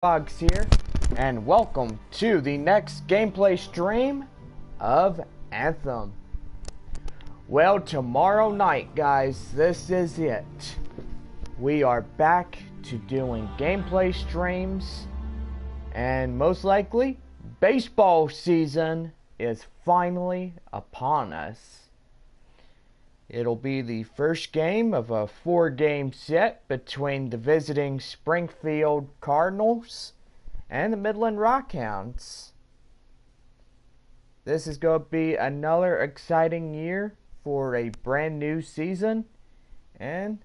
JBakerVlogs here, and welcome to the next gameplay stream of Anthem. Well, tomorrow night, guys, this is it. We are back to doing gameplay streams, and most likely, baseball season is finally upon us. It'll be the first game of a 4-game set between the visiting Springfield Cardinals and the Midland Rockhounds. This is going to be another exciting year for a brand new season and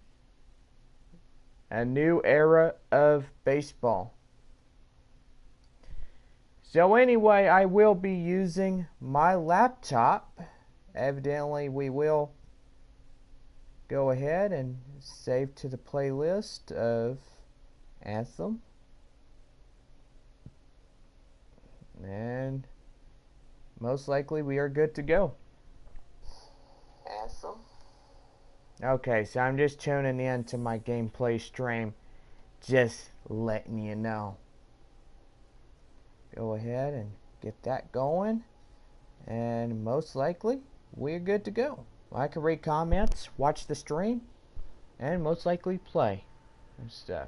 a new era of baseball. So anyway, I will be using my laptop. Evidently, we will go ahead and save to the playlist of Anthem. And most likely we are good to go. Anthem. Okay, so I'm just tuning in to my gameplay stream. Just letting you know. Go ahead and get that going. And most likely we're good to go. I can read comments, watch the stream, and most likely play and stuff.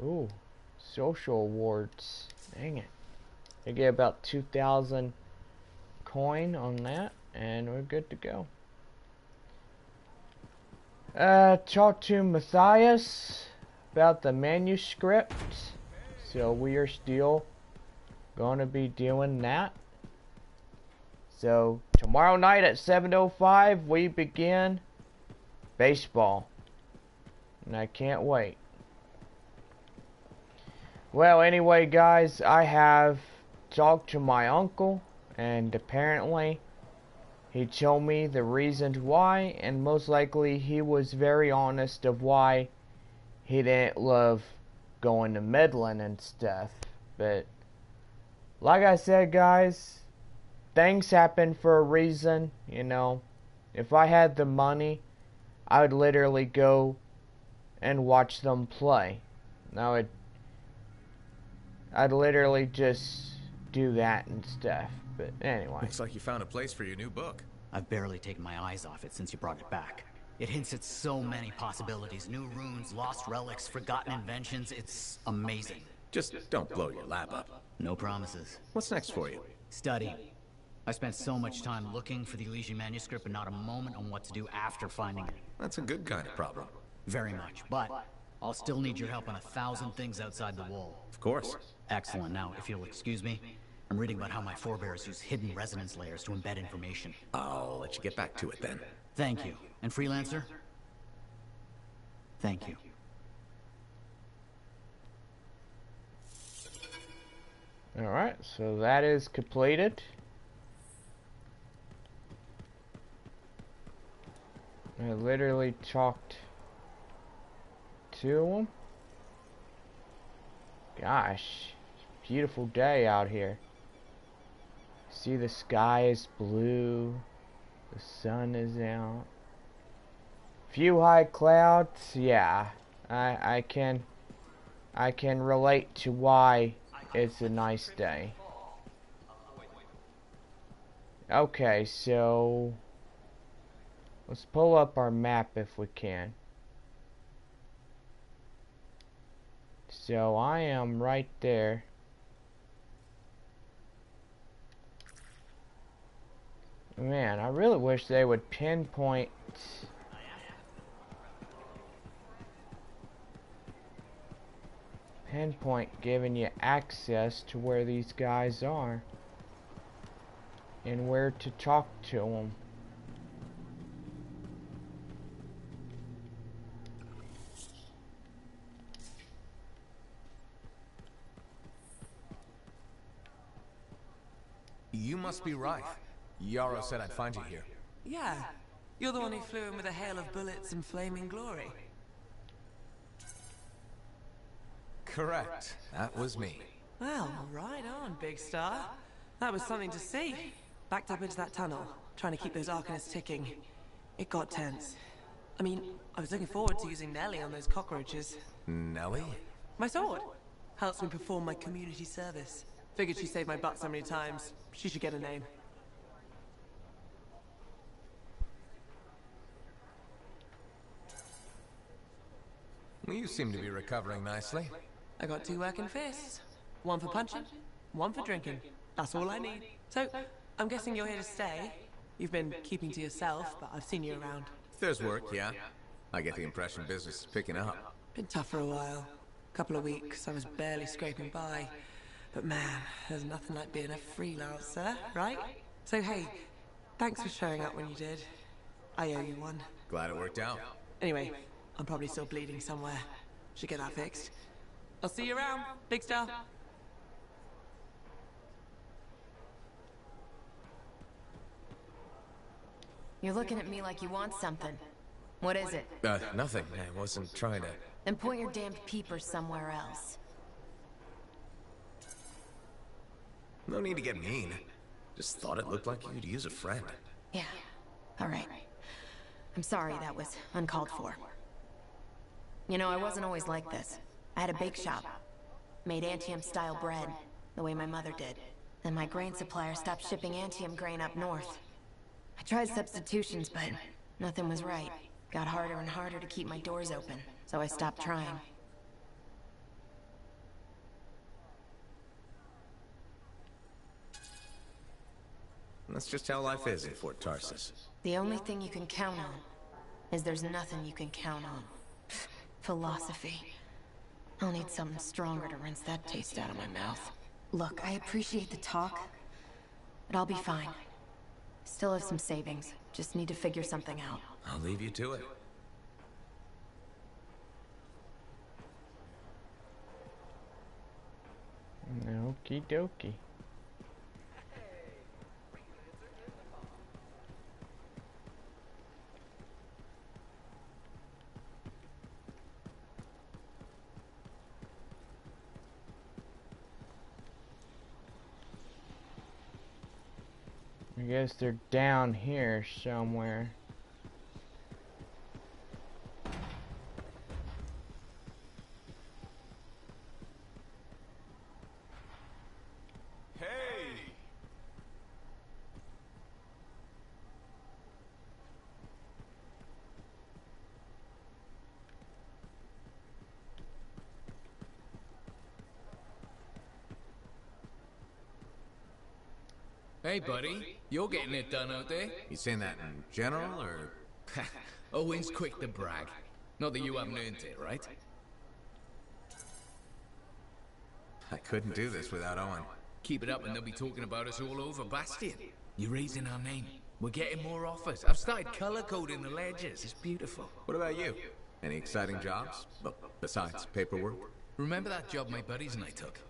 Ooh, social awards. Dang it. I get about 2,000 coin on that, and we're good to go. Talk to Matthias about the manuscript. So we are still going to be doing that. So, tomorrow night at 7:05, we begin baseball. And I can't wait. Well, anyway, guys, I have talked to my uncle, and apparently he told me the reasons why, and most likely he was very honest of why he didn't love going to Midland and stuff. But, like I said, guys, things happen for a reason, you know. If I had the money, I would literally go and watch them play. I'd literally just do that and stuff. But anyway. Looks like you found a place for your new book. I've barely taken my eyes off it since you brought it back. It hints at so many possibilities. New runes, lost relics, forgotten inventions. It's amazing. Just don't blow your lab up. No promises. What's next for you? Study. I spent so much time looking for the Elysian manuscript and not a moment on what to do after finding it. That's a good kind of problem. Very much, but I'll still need your help on 1,000 things outside the wall. Of course. Excellent. Now, if you'll excuse me, I'm reading about how my forebears use hidden resonance layers to embed information. I'll let you get back to it then. Thank you. And Freelancer? Thank you. Alright, so that is completed. I literally talked to him. Gosh, beautiful day out here. See, the sky is blue. The sun is out. Few high clouds. Yeah, I can relate to why it's a nice day. Okay, so let's pull up our map if we can. So I am right there. Man, I really wish they would pinpoint giving you access to where these guys are and where to talk to them. You must be right. Yarrow said I'd find you here. Yeah. You're the one who flew in with a hail of bullets and flaming glory. Correct. That was me. Well, right on, Big Star. That was something to see. Backed up into that tunnel, trying to keep those Arcanists ticking. It got tense. I mean, I was looking forward to using Nellie on those cockroaches. Nellie? My sword. Helps me perform my community service. Figured she saved my butt so many times. She should get a name. Well, you seem to be recovering nicely. I got 2 working fists. 1 for punching, 1 for drinking. That's all I need. So, I'm guessing you're here to stay. You've been keeping to yourself, but I've seen you around. There's work, yeah. I get the impression business is picking up. Been tough for a while. Couple of weeks, I was barely scraping by. But man, there's nothing like being a freelancer, right? So hey, thanks for showing up when you did. I owe you one. Glad it worked out. Anyway, I'm probably still bleeding somewhere. Should get that fixed. I'll see you around, Big Star. You're looking at me like you want something. What is it? Nothing. I wasn't trying to... Then point your damned peepers somewhere else. No need to get mean. Just thought it looked like you'd use a friend. Yeah. All right. I'm sorry that was uncalled for. You know, I wasn't always like this. I had a bake shop. Made Antium-style bread, the way my mother did. Then my grain supplier stopped shipping Antium grain up north. I tried substitutions, but nothing was right. Got harder and harder to keep my doors open, so I stopped trying. That's just how life is in Fort Tarsus. The only thing you can count on is there's nothing you can count on. Philosophy. I'll need something stronger to rinse that taste out of my mouth. Look, I appreciate the talk, but I'll be fine. Still have some savings. Just need to figure something out. I'll leave you to it. Okie dokie. I guess they're down here somewhere. Hey! Hey, buddy. You're getting it done out there. You saying that in general, or...? Owen's quick to brag. Not that you haven't earned it, right? I couldn't do this without Owen. Keep it up and they'll be talking about us all over Bastion. You're raising our name. We're getting more offers. I've started color-coding the ledgers. It's beautiful. What about you? Any exciting jobs? Besides paperwork? Remember that job my buddies and I took?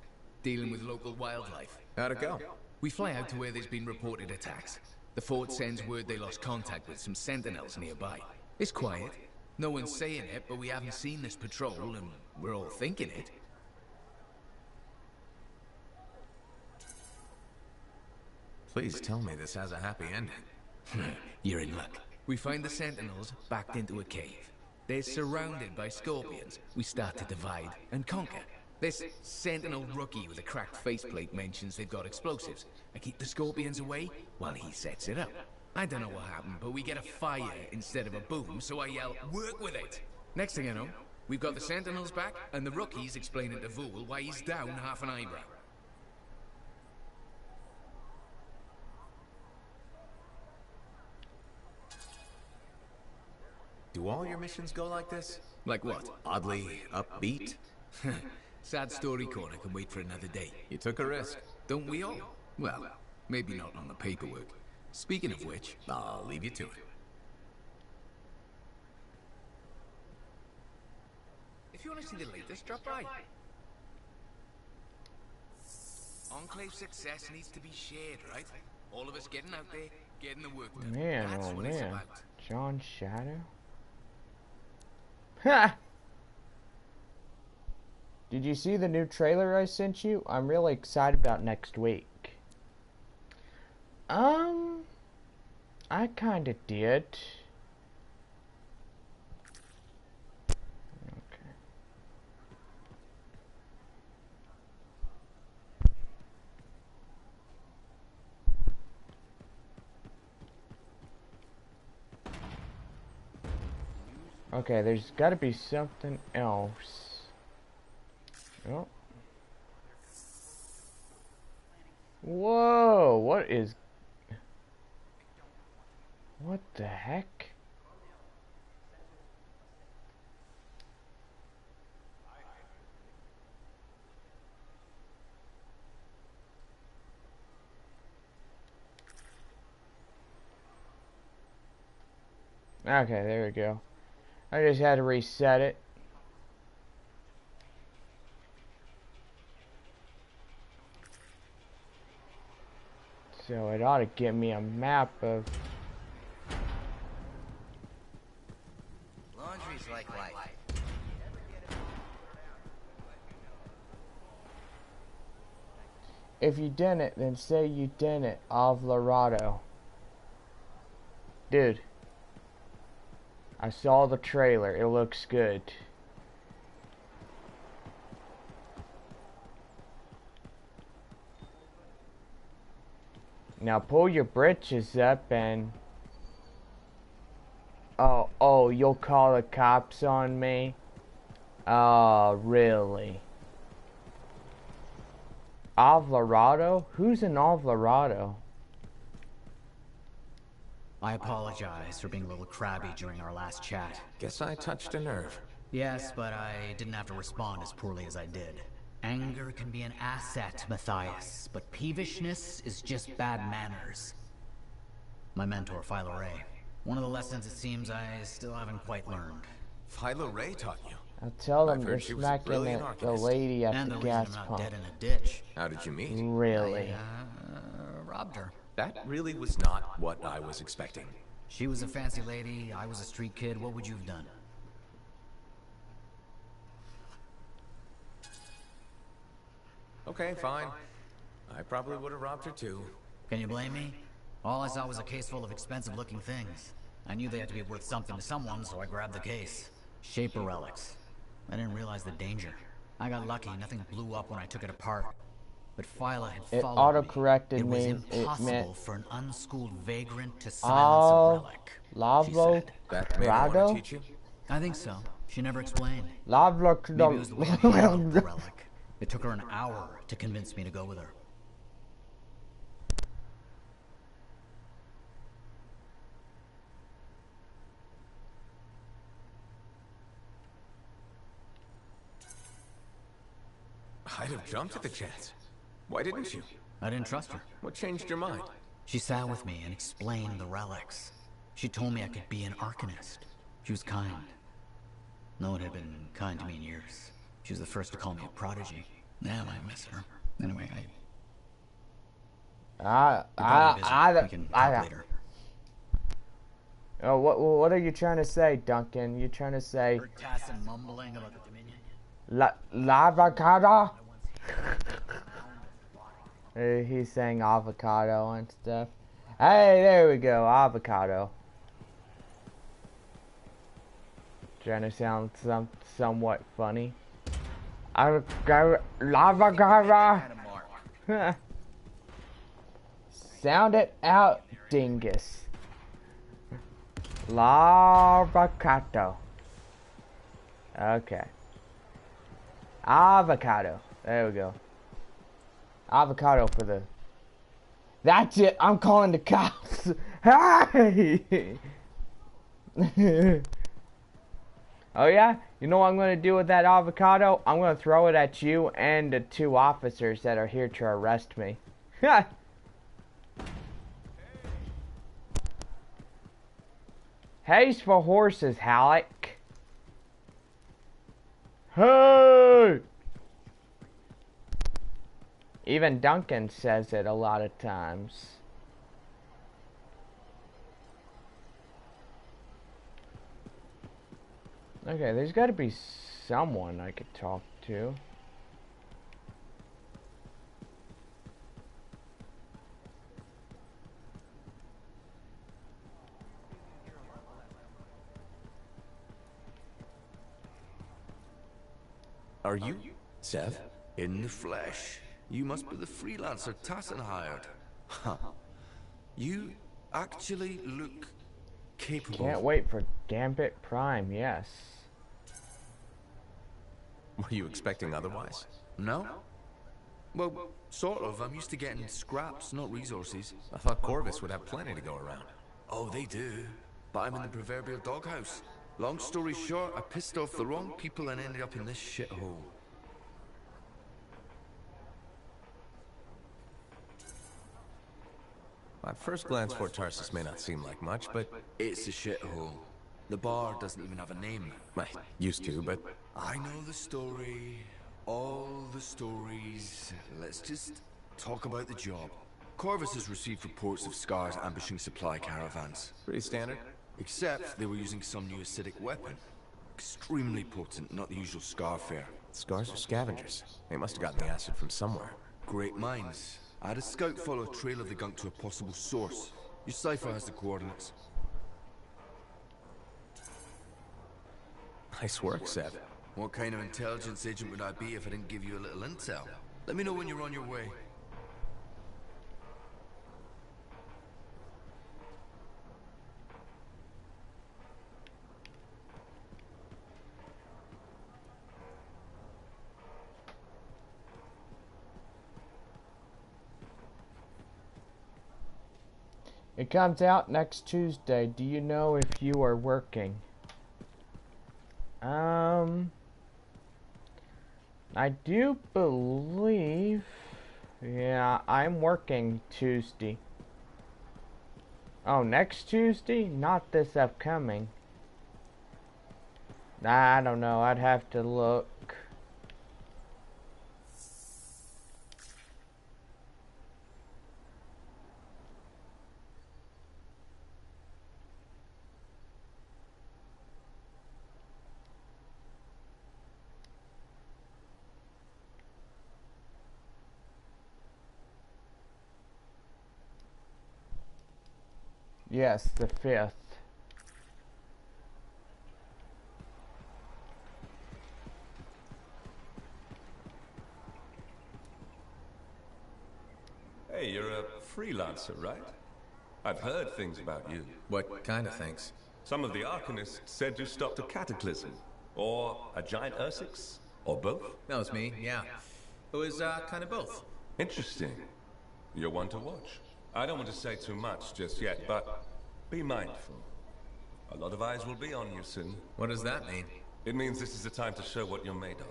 Dealing with local wildlife. How'd it go? We fly out to where there's been reported attacks. The fort sends word they lost contact with some sentinels nearby. It's quiet. No one's saying it, but we haven't seen this patrol, and we're all thinking it. Please tell me this has a happy ending. You're in luck. We find the sentinels backed into a cave. They're surrounded by scorpions. We start to divide and conquer. This sentinel rookie with a cracked faceplate mentions they've got explosives. I keep the scorpions away while he sets it up. I don't know what happened, but we get a fire instead of a boom, so I yell, "Work with it!" Next thing I know, we've got the sentinels back, and the rookie's explaining to Vool why he's down half an eyebrow. Do all your missions go like this? Like what? Oddly upbeat? Sad story corner can wait for another day. You took a risk. Don't we all? Well, maybe not on the paperwork. Speaking of which, I'll leave you to it. if you want to see the latest, drop by. Enclave success needs to be shared, right? All of us getting out there, getting the work done. Man, That's oh what it's man. about. John Shadow? Ha! Did you see the new trailer I sent you? I'm really excited about next week. I kinda did. Okay, there's got to be something else. Oh. Whoa, what the heck? Okay, there we go. I just had to reset it. So it ought to give me a map of... Laundry's like life. If you didn't, then say you didn't, Alvarado. Dude. I saw the trailer. It looks good. Now pull your britches up and... Oh, you'll call the cops on me? Oh, really? Alvarado? Who's an Alvarado? I apologize for being a little crabby during our last chat. Guess I touched a nerve. Yes, but I didn't have to respond as poorly as I did. Anger can be an asset, Matthias, but peevishness is just bad manners. My mentor, Philo Ray. One of the lessons it seems I still haven't quite learned. Philo Ray taught you? I'll tell them I've you're heard she was a smacking brilliant the archivist. lady at And the the gas reason I'm pump. not dead in a ditch. How did you meet? Really? Robbed her. That really was not what I was expecting. She was a fancy lady, I was a street kid. What would you have done? Okay, fine. I probably would have robbed her too. Can you blame me? All I saw was a case full of expensive-looking things. I knew they had to be worth something to someone, so I grabbed the case. Shaper relics. I didn't realize the danger. I got lucky, nothing blew up when I took it apart. But Philo had It followed auto-corrected me. It was me. impossible It meant for an unschooled vagrant to silence a relic. She Lavo said. That made her want Rado? to teach you? I think so. She never explained. Lava Maybe it was the way I handled the relic. It took her an hour to convince me to go with her. I'd have jumped at the chance. Why didn't you? I didn't trust her. What changed your mind? She sat with me and explained the relics. She told me I could be an arcanist. She was kind. No one had been kind to me in years. She was the first to call me a prodigy. Damn, I miss her. Anyway, we can talk later. Oh, what are you trying to say, Duncan? You trying to say Heard Tassin mumbling about the Dominion? avocado? He's saying avocado and stuff. Hey, there we go, avocado. Trying to sound somewhat funny. Avocado. Sound it out, dingus. Avocado. Okay. Avocado. There we go. Avocado for the... That's it. I'm calling the cops. Hey! Oh yeah? You know what I'm going to do with that avocado? I'm going to throw it at you and the 2 officers that are here to arrest me. Hay's for horses, Halleck. Hey! Even Duncan says it a lot of times. Okay, there's got to be someone I could talk to. Are you, Seth? In the flesh. You must be the freelancer Tassin hired. Huh. You actually look capable. Can't wait for Gambit Prime, yes. Were you expecting otherwise? No? Well, sort of. I'm used to getting scraps, not resources. I thought Corvus would have plenty to go around. Oh, they do. But I'm in the proverbial doghouse. Long story short, I pissed off the wrong people and ended up in this shithole. At first glance, Fort Tarsus may not seem like much, but It's a shithole. The bar doesn't even have a name. I used to, but I know the story. All the stories. Let's just talk about the job. Corvus has received reports of Scars ambushing supply caravans. pretty standard. Except they were using some new acidic weapon. Extremely potent, not the usual Scar fare. Scars are scavengers. They must have gotten the acid from somewhere. Great minds. I had a scout follow a trail of the gunk to a possible source. Your cipher has the coordinates. Nice work, Seb. What kind of intelligence agent would I be if I didn't give you a little intel? Let me know when you're on your way. It comes out next Tuesday. Do you know if you are working? I do believe, yeah, I'm working Tuesday. Oh, next Tuesday? Not this upcoming. I don't know. I'd have to look. Yes, the 5th. Hey, you're a freelancer, right? I've heard things about you. What kind of things? Some of the Arcanists said you stopped a cataclysm, or a giant Ursix, or both. That was me, yeah. It was, kind of both. Interesting. You're one to watch. I don't want to say too much just yet, but be mindful. A lot of eyes will be on you soon. What does that mean? It means this is the time to show what you're made of.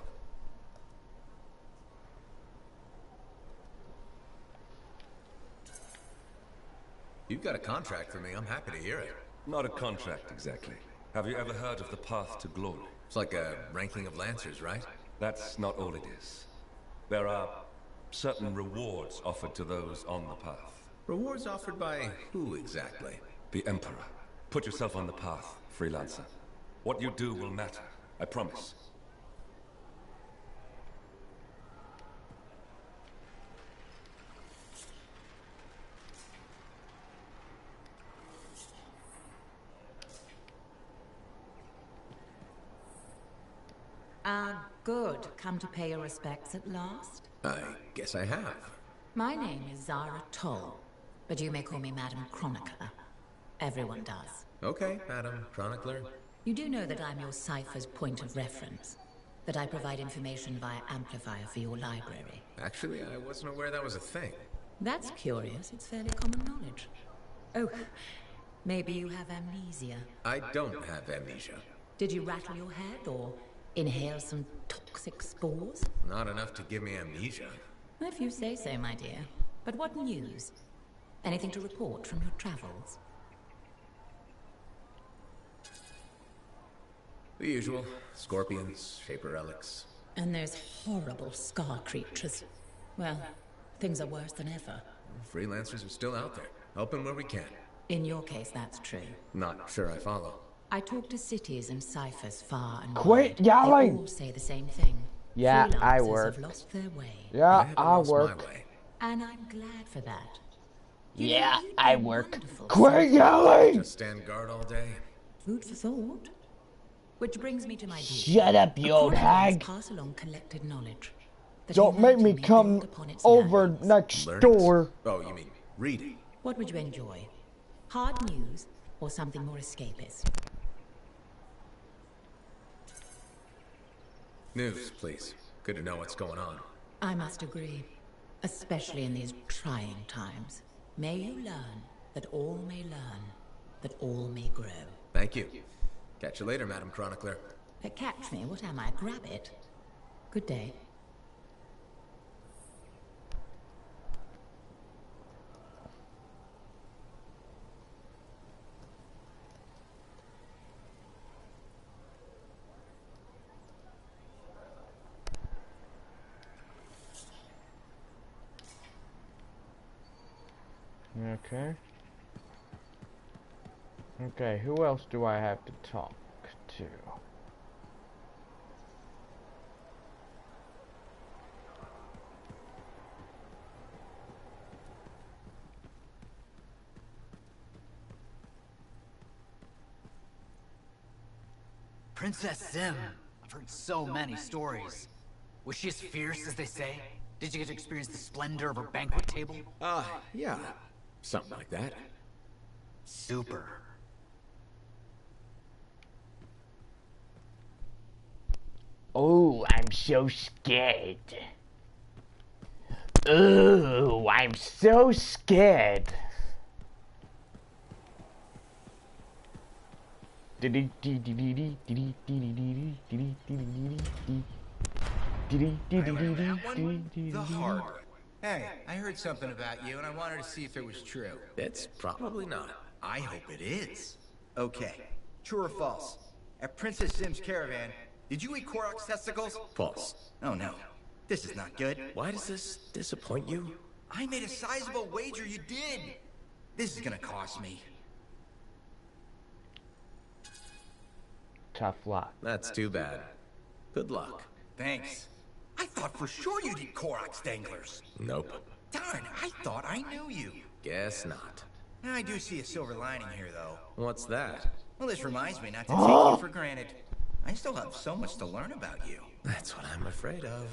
You've got a contract for me. I'm happy to hear it. Not a contract, exactly. Have you ever heard of the Path to Glory? It's like a ranking of Lancers, right? That's not all it is. There are certain rewards offered to those on the path. Rewards offered by who exactly? The Emperor. Put yourself on the path, freelancer. What you do will matter, I promise. Good. Come to pay your respects at last? I guess I have. My name is Zara Toll, but you may call me Madam Chronicler. Everyone does. Okay, Madam Chronicler. You do know that I'm your cipher's point of reference, that I provide information via amplifier for your library. Actually, I wasn't aware that was a thing. That's curious. It's fairly common knowledge. Oh, maybe you have amnesia. I don't have amnesia. Did you rattle your head or inhale some toxic spores? Not enough to give me amnesia. If you say so, my dear. But what news? Anything to report from your travels? The usual. Scorpions, Shaper relics. And those horrible scar creatures. Well, things are worse than ever. Freelancers are still out there, helping where we can. In your case, that's true. Not sure I follow. I talk to cities and ciphers far and Quit wide. yelling! They all say the same thing. Yeah, I Freelancers work. have lost their way. Yeah, haven't I lost my work. way. And I'm glad for that. You Yeah, know, you'd I be work. wonderful Quit for yelling! Just stand guard all day. food for thought. Which brings me to my duty. Shut up, you old hag! Pass along collected knowledge. that Don't make me humanity may come build upon its over landmarks. next Learnings? door. Oh, you mean reading? What would you enjoy? Hard news, or something more escapist? News, please. Good to know what's going on. I must agree, especially in these trying times. May you learn that all may learn, that all may grow. Thank you. Catch you later, Madam Chronicler. Catch me? What am I? Grab it? Good day. Okay. Okay, who else do I have to talk to? Princess Sim. I've heard so many stories. Was she as fierce as they say? Did you get to experience the splendor of her banquet table? Yeah. Something like that. Super. Oh, I'm so scared. Oh, I'm so scared. The hard. Hey, I heard something about you, and I wanted to see if it was true. It's probably not. I hope it is. Okay, true or false? At Princess Sim's caravan, did you eat Korok's testicles? False. Oh no, this is not good. Why does this disappoint you? I made a sizable wager you did. This is gonna cost me. Tough luck. That's too bad. Good luck. Thanks. I thought for sure you'd eat Korok's danglers. Nope. Darn, I thought I knew you. Guess not. I do see a silver lining here, though. What's that? Well, this reminds me not to take you for granted. I still have so much to learn about you. That's what I'm afraid of.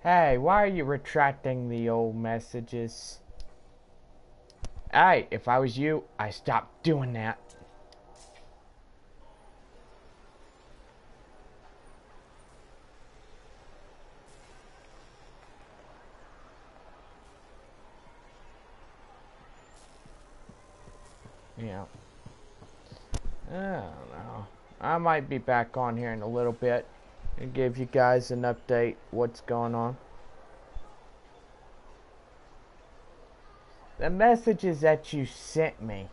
Hey, why are you retracting the old messages? Hey, if I was you, I stopped doing that. Yeah. I don't know. I might be back on here in a little bit and give you guys an update what's going on. The messages that you sent me.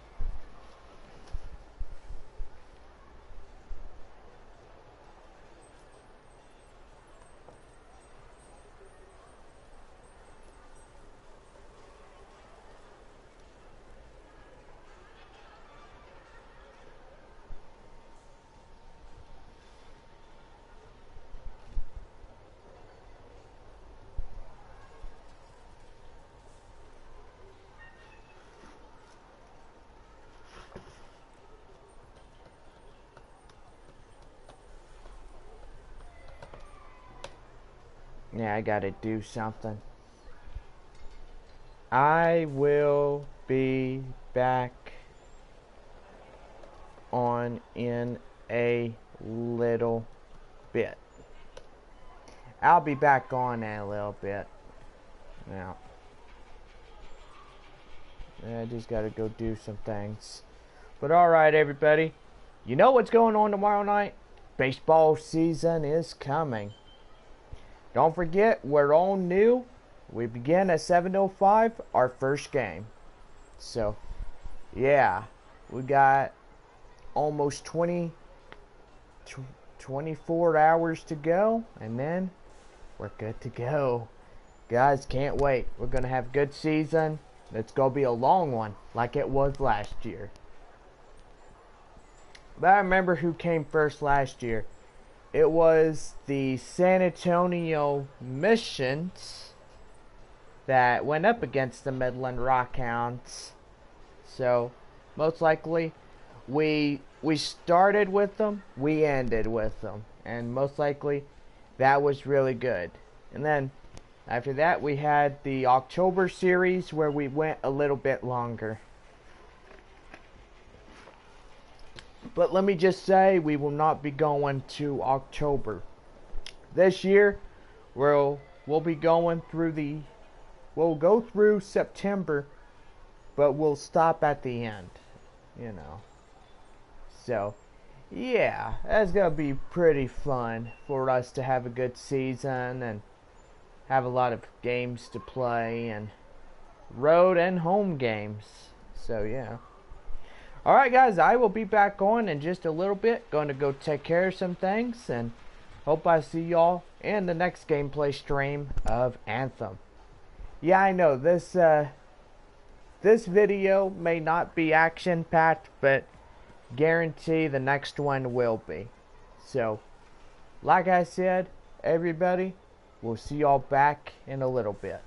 Yeah, I gotta do something. I will be back on in a little bit. I'll be back on in a little bit. Now. I just gotta go do some things. But alright, everybody. You know what's going on tomorrow night? Baseball season is coming. Don't forget, we're all new. We begin at 7:05, our first game. So, yeah. We got almost 24 hours to go. And then, we're good to go. Guys, can't wait. We're going to have a good season. It's going to be a long one, like it was last year. But I remember who came first last year. It was the San Antonio Missions that went up against the Midland Rockhounds. So, most likely, we started with them, we ended with them. And most likely, that was really good. And then, after that, we had the October series where we went a little bit longer. But let me just say, we will not be going to October. This year, we'll be going through we'll go through September, but we'll stop at the end, you know. So, yeah, that's going to be pretty fun for us to have a good season and have a lot of games to play and road and home games. So, yeah. Alright guys, I will be back on in just a little bit. Going to go take care of some things and hope I see y'all in the next gameplay stream of Anthem. Yeah, I know this video may not be action packed, but guarantee the next one will be. So, like I said, everybody, we'll see y'all back in a little bit.